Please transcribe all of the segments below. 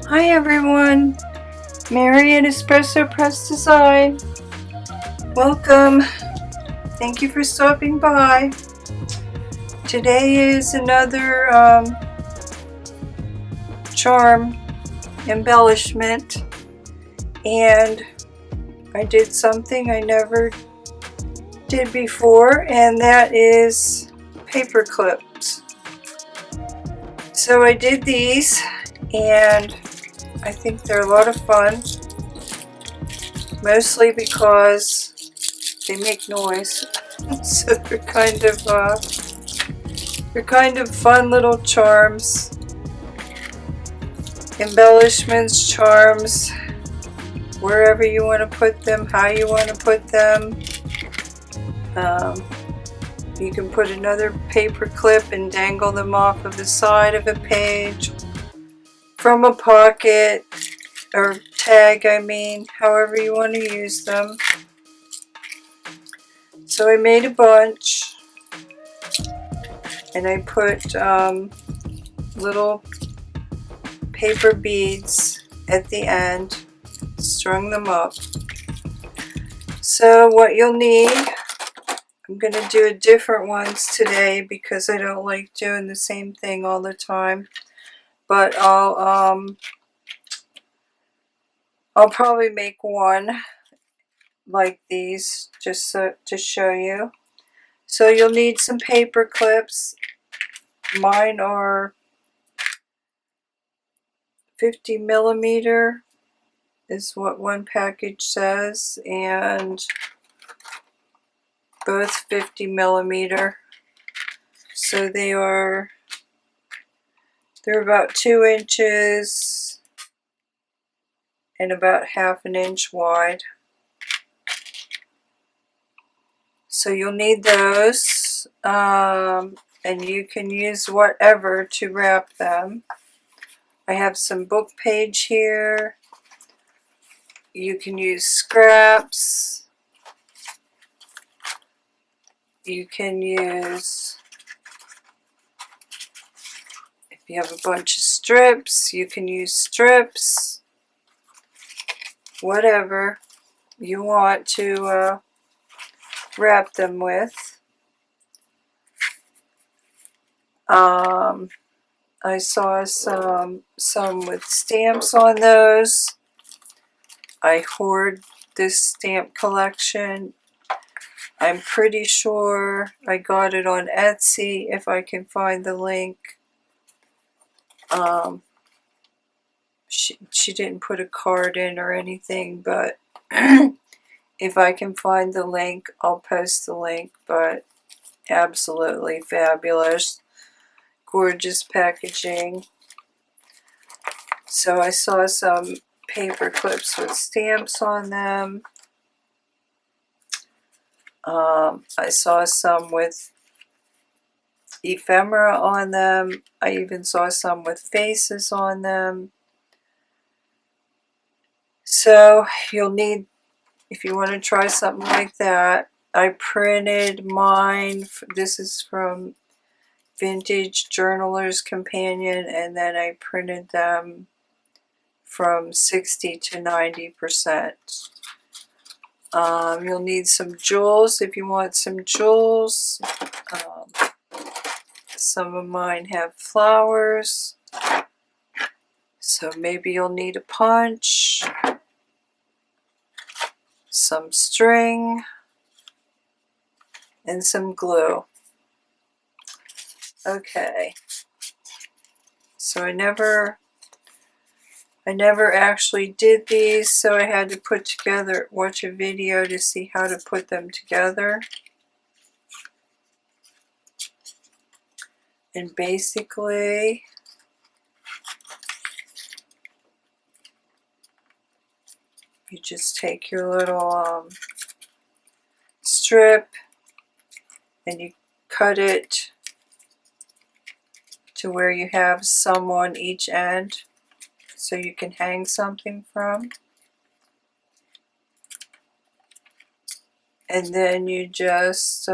Hi everyone, Mary at Espresso Press Design. Welcome. Thank you for stopping by. Today is another charm embellishment, and I did something I never did before, and that is paper clips. So I did these, and I think they're a lot of fun, mostly because they make noise. So they're kind of fun little charms, embellishments, charms, wherever you want to put them, how you want to put them. You can put another paper clip and dangle them off of the side of a page, from a pocket, or tag, I mean, however you want to use them. So I made a bunch, and I put little paper beads at the end, strung them up. So what you'll need, I'm going to do different ones today because I don't like doing the same thing all the time, but I'll probably make one like these just to show you. So you'll need some paper clips. Mine are 50 millimeter is what one package says, and both 50 millimeter. So they're about 2 inches and about ½ inch wide. So you'll need those, and you can use whatever to wrap them. I have some book page here. You can use scraps. You can use, if you have a bunch of strips, you can use strips. Whatever you want to wrap them with. I saw some with stamps on those. I hoard this stamp collection. I'm pretty sure I got it on Etsy, if I can find the link. She didn't put a card in or anything, but if I can find the link, I'll post the link. But absolutely fabulous, gorgeous packaging. So I saw some paper clips with stamps on them. I saw some with ephemera on them. I even saw some with faces on them. So you'll need, if you want to try something like that, I printed mine. This is from Vintage Journaler's Companion, and then I printed them from 60 to 90%. You'll need some jewels if you want some jewels. Some of mine have flowers, so maybe you'll need a punch, some string, and some glue. Okay, so I never actually did these, so I had to watch a video to see how to put them together. And basically, you just take your little strip and you cut it to where you have some on each end so you can hang something from. And then you just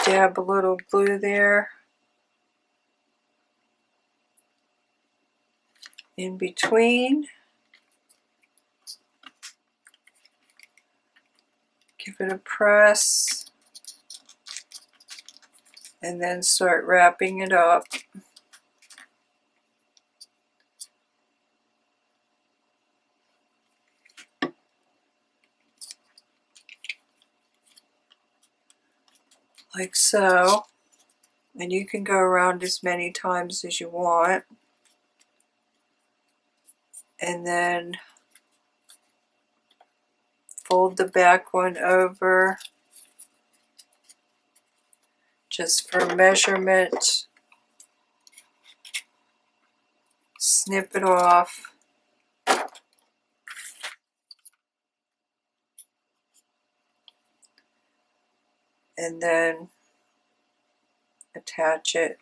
dab a little glue there in between. Give it a press, and then start wrapping it up. Like so. And you can go around as many times as you want. And then fold the back one over just for measurement. Snip it off. And then attach it.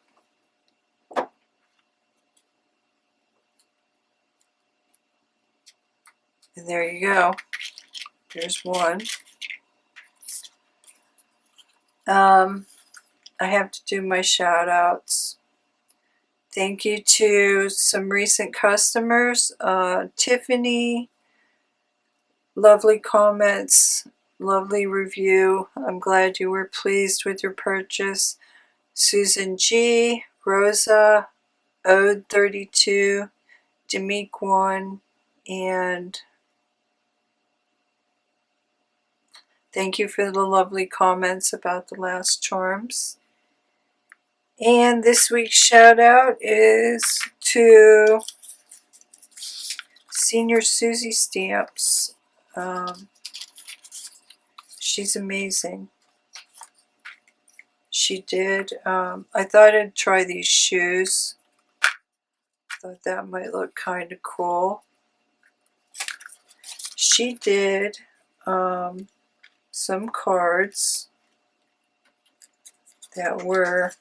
And there you go. There's one. I have to do my shout outs. Thank you to some recent customers. Tiffany, lovely comments, lovely review. I'm glad you were pleased with your purchase. Susan G, Rosa, Ode 32, Demeek 1, and thank you for the lovely comments about the last charms. And this week's shout out is to Senior Susie Stamps. She's amazing. She did. I thought I'd try these shoes. Thought that might look kind of cool. She did some cards that were,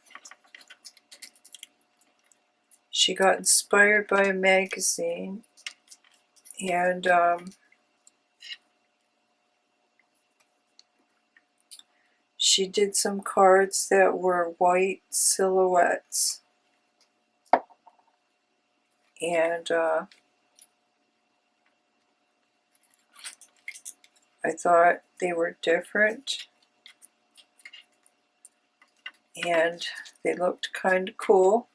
she got inspired by a magazine, and she did some cards that were white silhouettes, and I thought they were different and they looked kind of cool.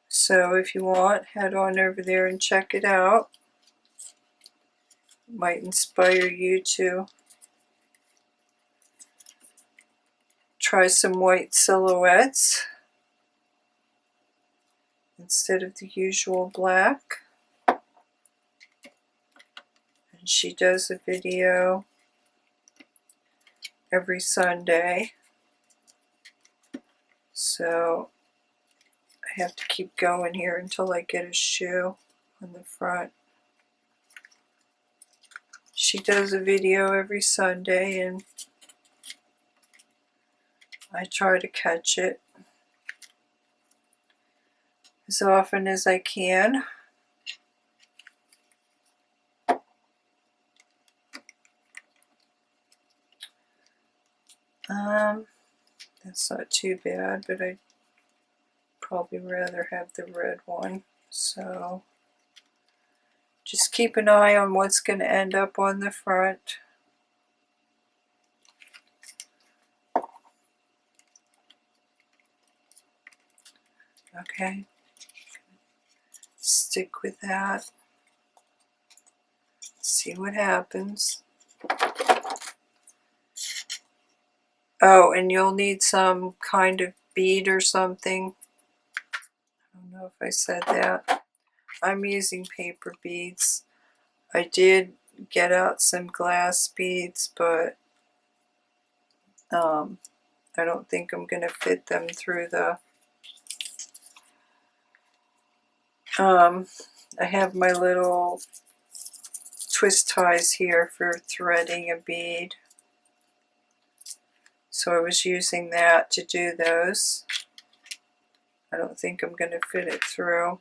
So if you want, head on over there and check it out. It might inspire you to try some white silhouettes instead of the usual black. And she does a video every Sunday, so I have to keep going here until I get a shoe on the front. She does a video every Sunday, and I try to catch it as often as I can. That's not too bad, but I'd probably rather have the red one. So just keep an eye on what's going to end up on the front. Okay, stick with that. See what happens. Oh, and you'll need some kind of bead or something. I don't know if I said that. I'm using paper beads. I did get out some glass beads, but I don't think I'm going to fit them through the... I have my little twist ties here for threading a bead. So I was using that to do those. I don't think I'm going to fit it through.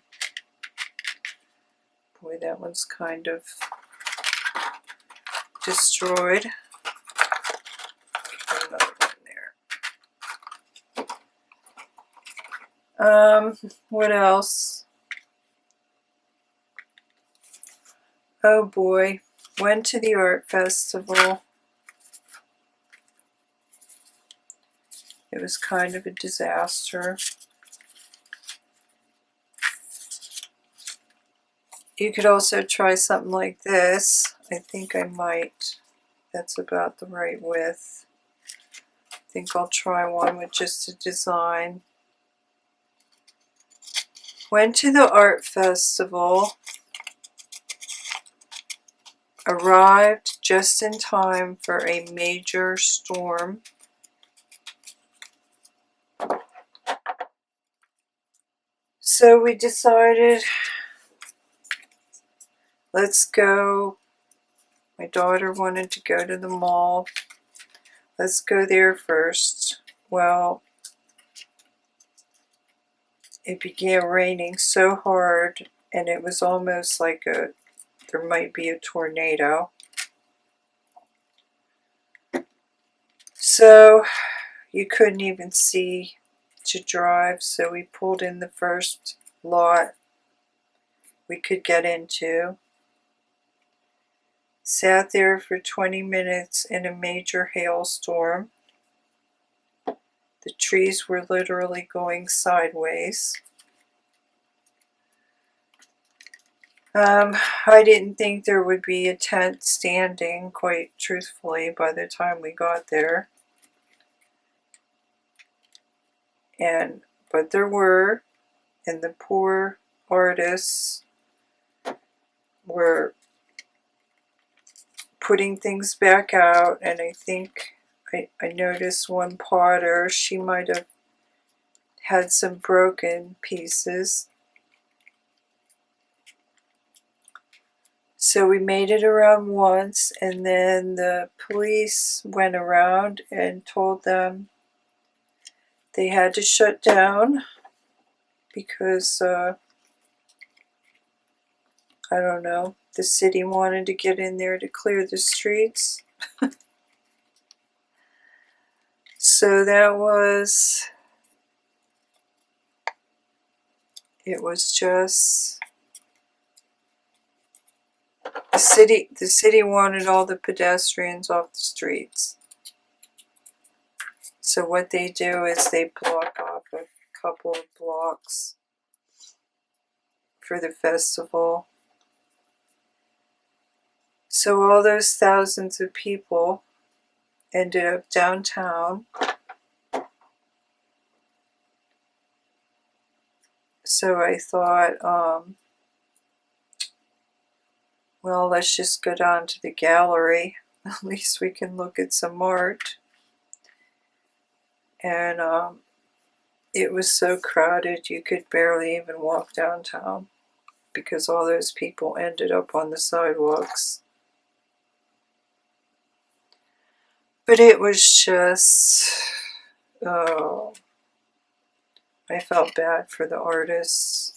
Boy, that one's kind of destroyed. Put another one What else? Oh boy, went to the art festival. It was kind of a disaster. You could also try something like this. I think I might. That's about the right width. I think I'll try one with just a design. Went to the art festival. Arrived just in time for a major storm. So we decided, let's go. My daughter wanted to go to the mall. Let's go there first. Well, it began raining so hard, and it was almost like there might be a tornado. So you couldn't even see to drive, so we pulled in the first lot we could get into. Sat there for 20 minutes in a major hailstorm. The trees were literally going sideways. I didn't think there would be a tent standing, quite truthfully, by the time we got there. But there were, and the poor artists were putting things back out, and I think I noticed one potter, she might have had some broken pieces. So we made it around once, and then the police went around and told them they had to shut down because, I don't know, the city wanted to get in there to clear the streets. So it was just, the city wanted all the pedestrians off the streets. So what they do is they block off a couple of blocks for the festival. So all those thousands of people ended up downtown. So I thought, well, let's just go down to the gallery. At least we can look at some art. And it was so crowded you could barely even walk downtown because all those people ended up on the sidewalks. But it was just, oh, I felt bad for the artists.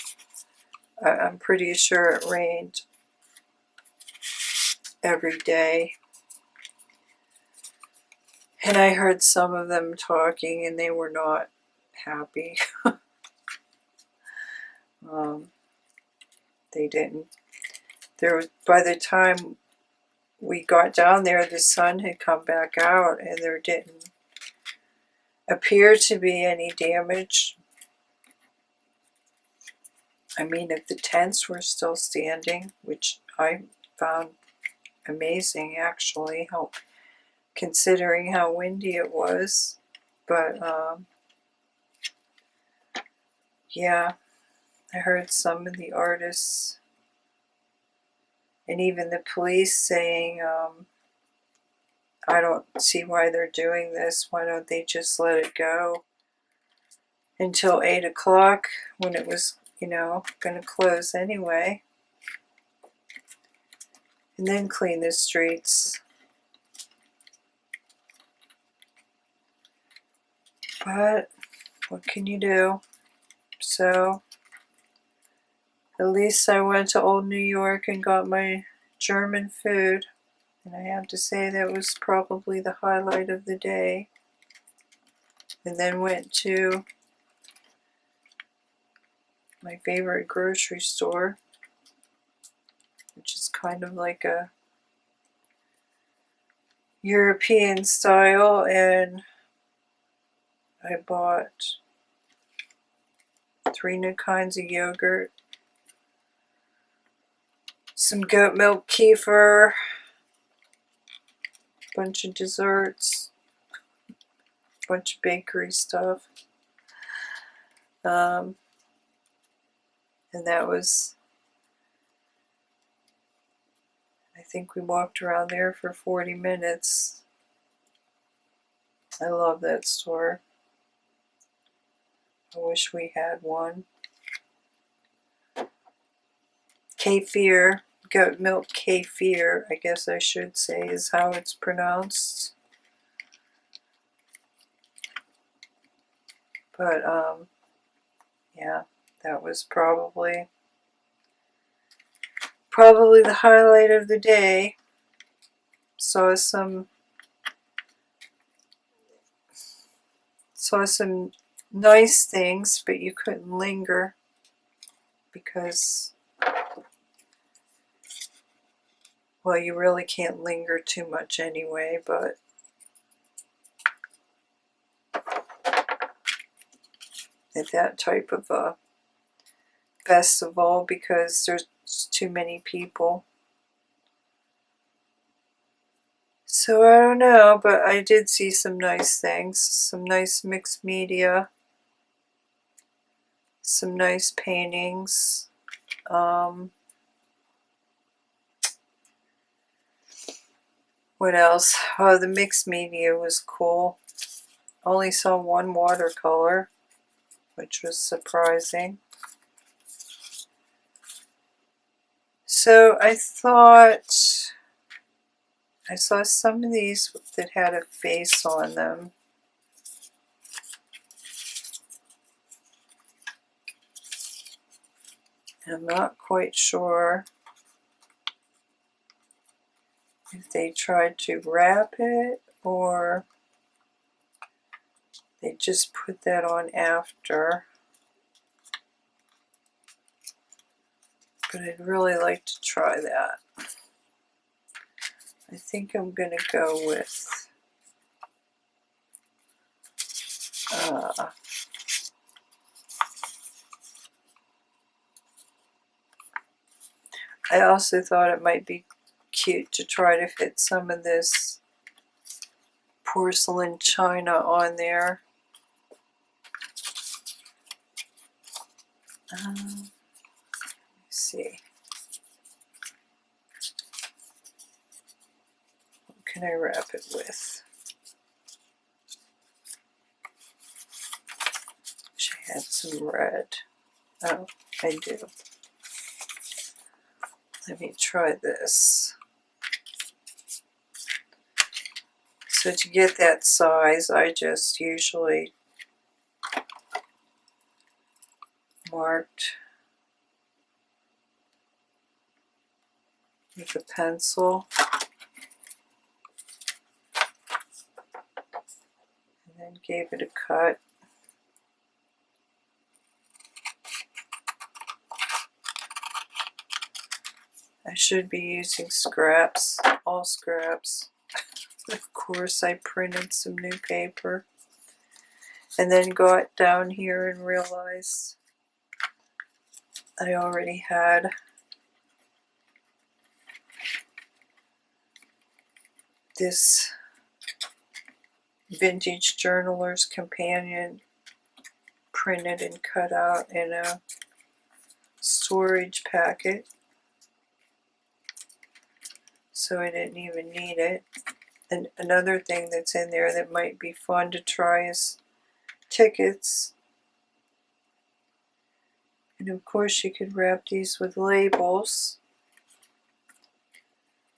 I'm pretty sure it rained every day. And I heard some of them talking and they were not happy. They didn't. By the time we got down there, the sun had come back out and there didn't appear to be any damage. I mean, if the tents were still standing, which I found amazing actually, considering how windy it was. But yeah, I heard some of the artists and even the police saying, I don't see why they're doing this. Why don't they just let it go until 8 o'clock when it was, going to close anyway, and then clean the streets. But what can you do? So at least I went to Old New York and got my German food, and I have to say that was probably the highlight of the day. And then went to my favorite grocery store, which is kind of like a European style, and I bought 3 new kinds of yogurt, some goat milk kefir, a bunch of desserts, a bunch of bakery stuff. And that was, I think we walked around there for 40 minutes. I love that store. I wish we had one. Kefir, goat milk kefir, I guess I should say, is how it's pronounced. But yeah, that was probably the highlight of the day. Saw some nice things, but you couldn't linger because, well, you really can't linger too much anyway, but at that type of a festival, because there's too many people. So I don't know, but I did see some nice things, some nice mixed media, some nice paintings. What else? Oh, the mixed media was cool. Only saw one watercolor, which was surprising. So I thought I saw some of these that had a face on them. I'm not quite sure if they tried to wrap it or they just put that on after. But I'd really like to try that. I think I'm going to go with I also thought it might be cute to try to fit some of this porcelain china on there. Let's see. What can I wrap it with? Wish I had some red. Oh, I do. Let me try this. So to get that size, I just usually marked with a pencil and then gave it a cut. I should be using scraps, all scraps. Of course, I printed some new paper and then got down here and realized I already had this Vintage Journaler's Companion printed and cut out in a storage packet, so I didn't even need it. And another thing that's in there that might be fun to try is tickets. And of course you could wrap these with labels.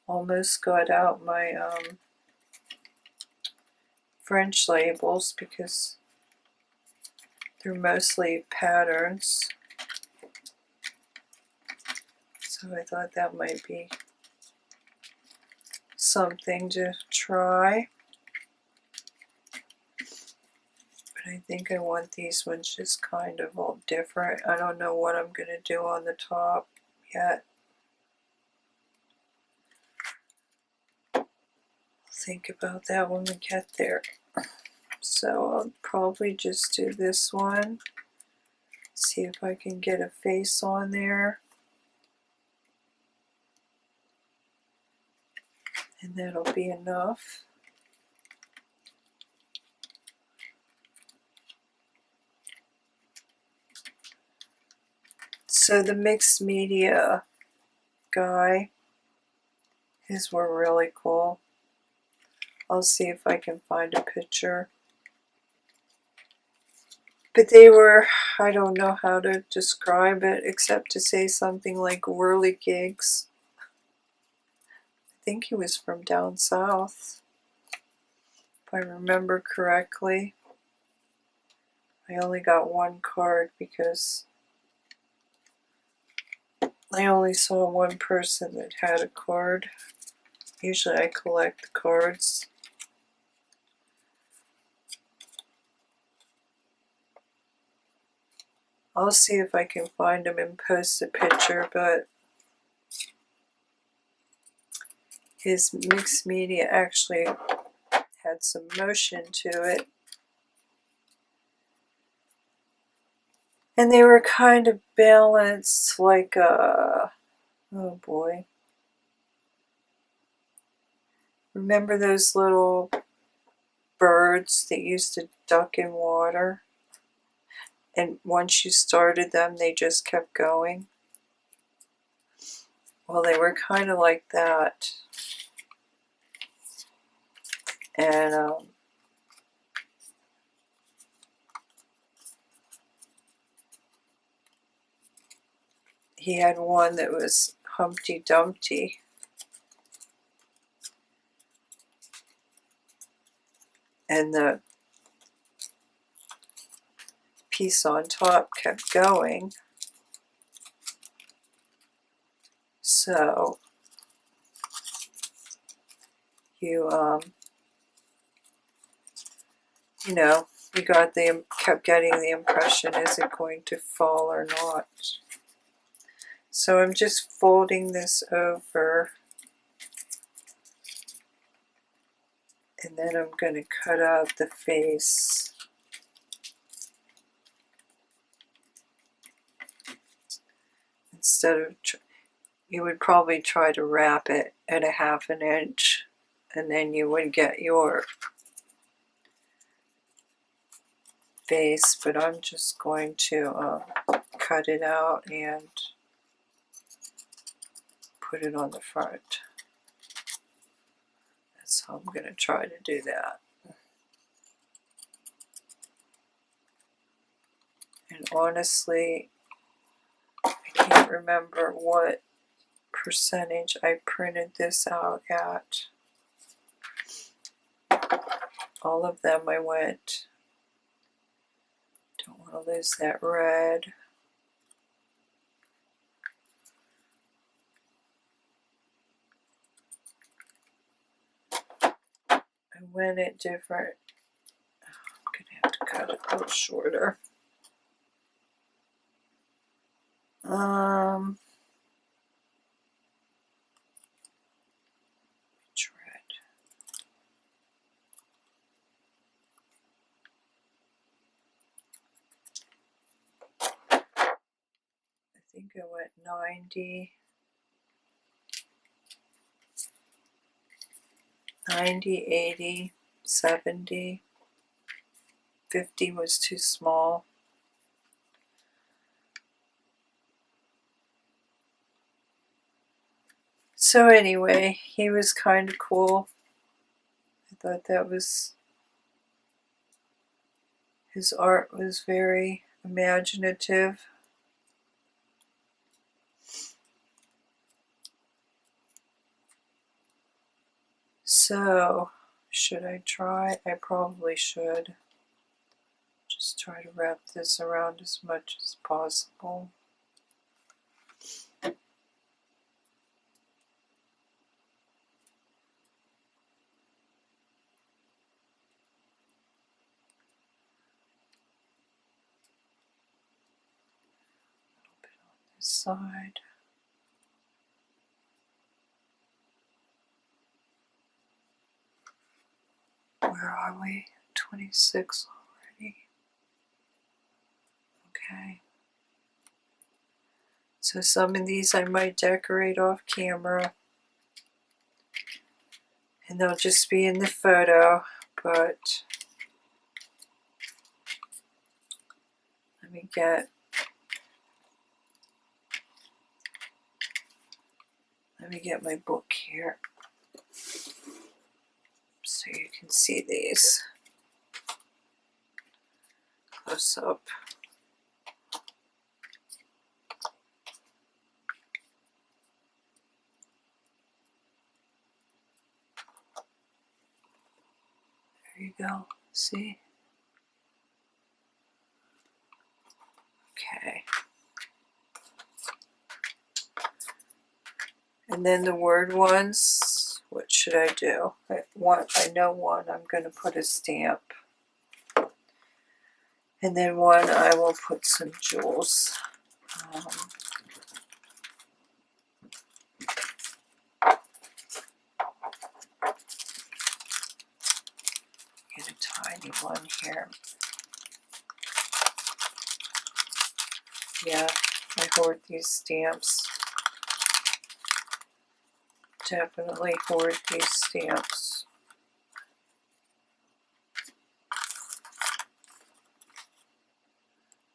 Almost got out my French labels because they're mostly patterns. So I thought that might be something to try. But But I think I want these ones just kind of all different. I don't know what I'm going to do on the top yet. I'll think about that when we get there. So I'll probably just do this one. See if I can get a face on there. And that'll be enough. So the mixed media guy, his were really cool. I'll see if I can find a picture. But they were, I don't know how to describe it except to say something like whirligigs. I think he was from down south, if I remember correctly. I only got one card because I only saw one person that had a card. Usually I collect the cards. I'll see if I can find him and post a picture, but his mixed media actually had some motion to it. And they were kind of balanced like a, oh boy. Remember those little birds that used to duck in water? And once you started them, they just kept going? Well, they were kind of like that. And he had one that was Humpty Dumpty. And the piece on top kept going. So you you know, you kept getting the impression, is it going to fall or not? So I'm just folding this over, and then I'm going to cut out the face. Instead of, you would probably try to wrap it at 1/2 inch, and then you would get your face, but I'm just going to cut it out and put it on the front. That's how I'm going to try to do that. And honestly, I can't remember what percentage I printed this out at. All of them I went, don't want to lose that red. I went at different, I'm going to have to cut it a little shorter. I think I went 90, 80, 70, 50 was too small. So anyway, he was kind of cool. I thought that was, his art was very imaginative. So, should I try? I probably should. Just try to wrap this around as much as possible. this side. Where are we? 26 already. Okay. So some of these I might decorate off camera. And they'll just be in the photo, but let me get my book here so you can see these close up. There you go. See? Okay. And then the word ones, what should I do? I know one, I'm going to put a stamp. And then one, I will put some jewels. Get a tiny one here. Yeah, I hoard these stamps. Definitely hoard these stamps.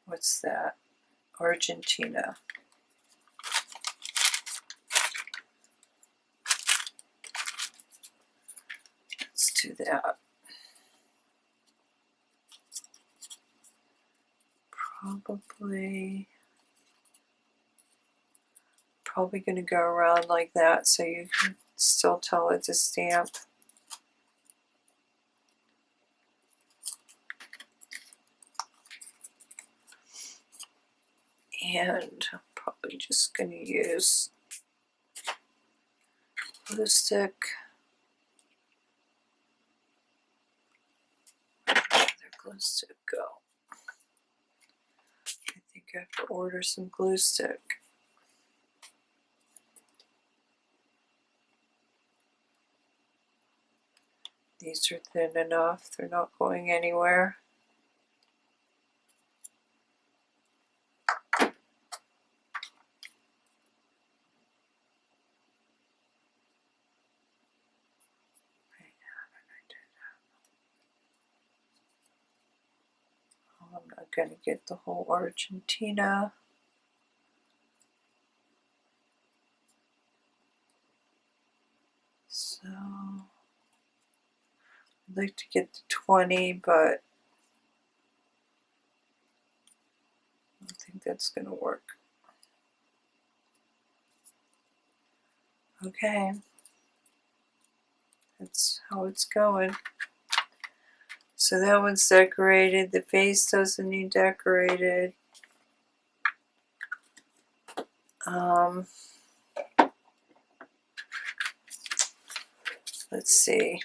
What's that? Argentina. Let's do that. Probably going to go around like that so you can still tell it's a stamp. And I'm probably just going to use glue stick. Where'd the other glue stick go? I think I have to order some glue stick. These are thin enough, they're not going anywhere. I'm not going to get the whole Argentina. So I'd like to get to 20, but I don't think that's going to work. Okay, that's how it's going. So that one's decorated. The face doesn't need decorated. Let's see.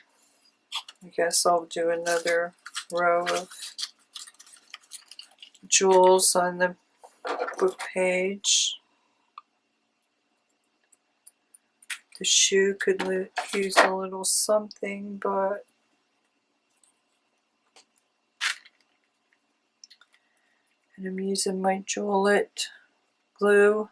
I guess I'll do another row of jewels on the book page. The shoe could use a little something, but and I'm using my Jewelette glue.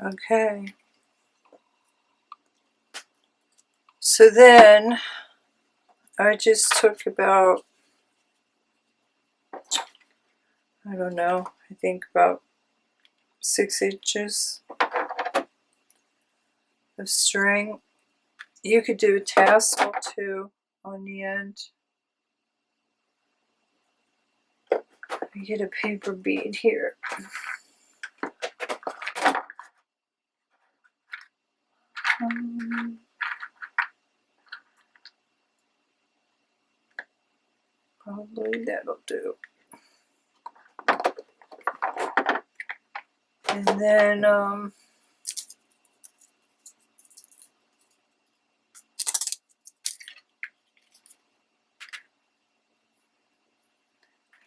Okay. So then I just took about, I don't know, I think about 6 inches of string. You could do a tassel too on the end. Let me get a paper bead here. Probably that'll do. And then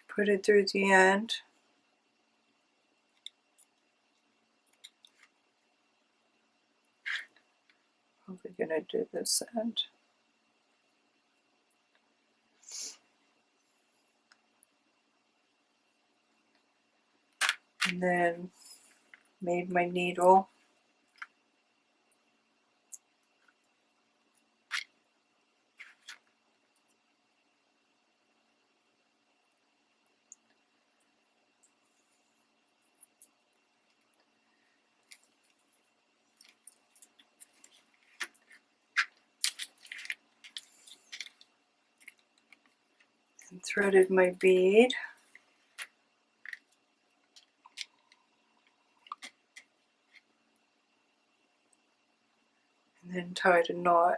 put it through the end. Probably gonna do this end. And then made my needle. And threaded my bead. And then tied a knot.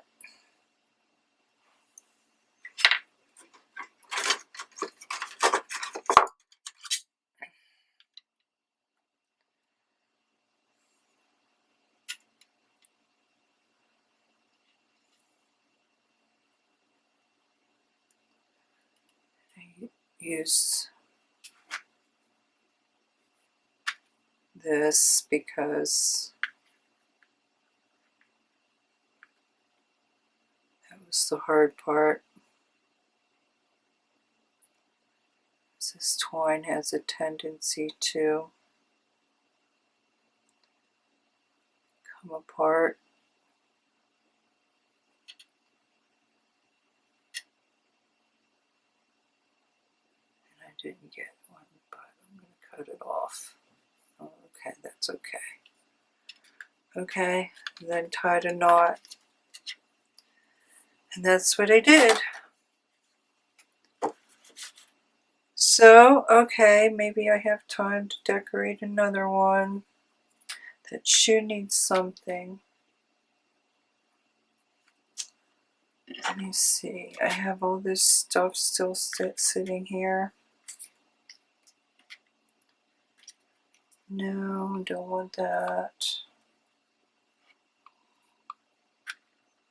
I use this because that was the hard part. This twine has a tendency to come apart. And I didn't get one, but I'm going to cut it off. Oh, okay, that's okay. Okay, and then tied a knot. And that's what I did. So, okay, maybe I have time to decorate another one. That shoe needs something. Let me see. I have all this stuff still sitting here. No, don't want that.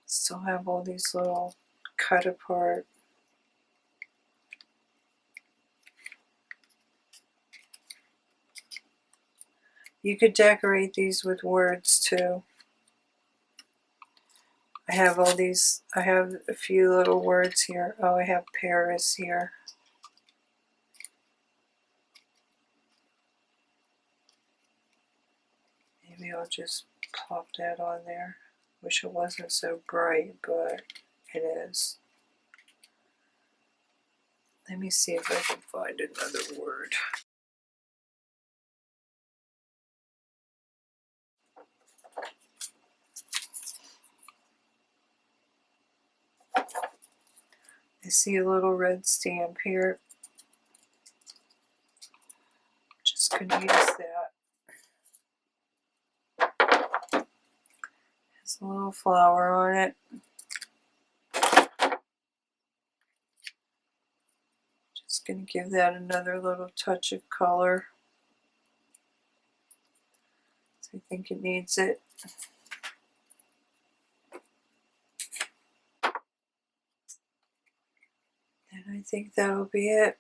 Still have all these little cut apart. You could decorate these with words too. I have all these, I have a few little words here. Oh, I have Paris here. Maybe I'll just plop that on there. Wish it wasn't so bright, but it is. Let me see if I can find another word. I see a little red stamp here. Just gonna use that. Has a little flower on it. Just gonna give that another little touch of color. So I think it needs it. And I think that'll be it.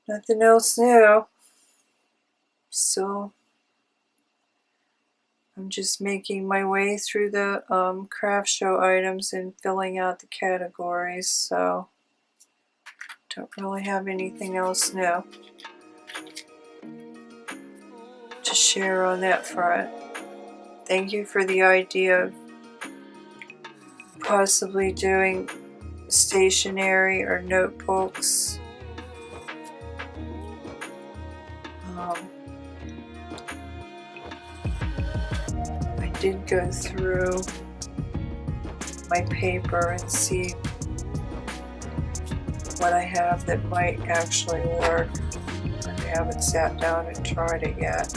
Nothing else new. So I'm just making my way through the craft show items and filling out the categories. So don't really have anything else new to share on that front. Thank you for the idea of possibly doing stationery or notebooks. I did go through my paper and see what I have that might actually work. I haven't sat down and tried it yet.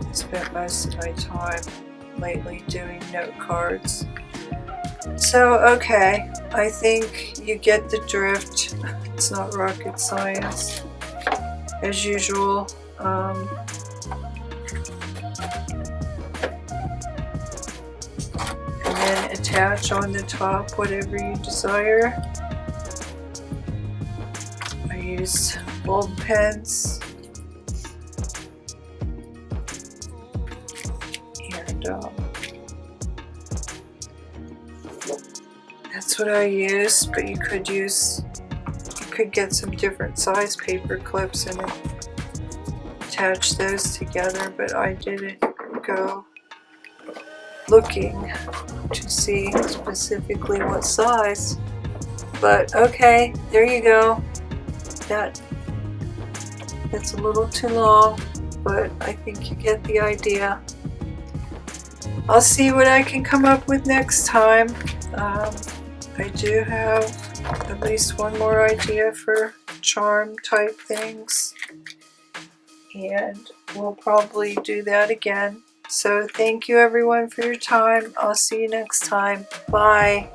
I spent most of my time lately doing note cards. So, okay, I think you get the drift. It's not rocket science, as usual. And then attach on the top whatever you desire. I use bulb pens, and that's what I use. But you could get some different size paper clips and attach those together, but I didn't go looking to see specifically what size. But okay, there you go. That's a little too long, but I think you get the idea. I'll see what I can come up with next time. I do have at least one more idea for charm type things, and we'll probably do that again. So thank you everyone for your time. I'll see you next time. Bye.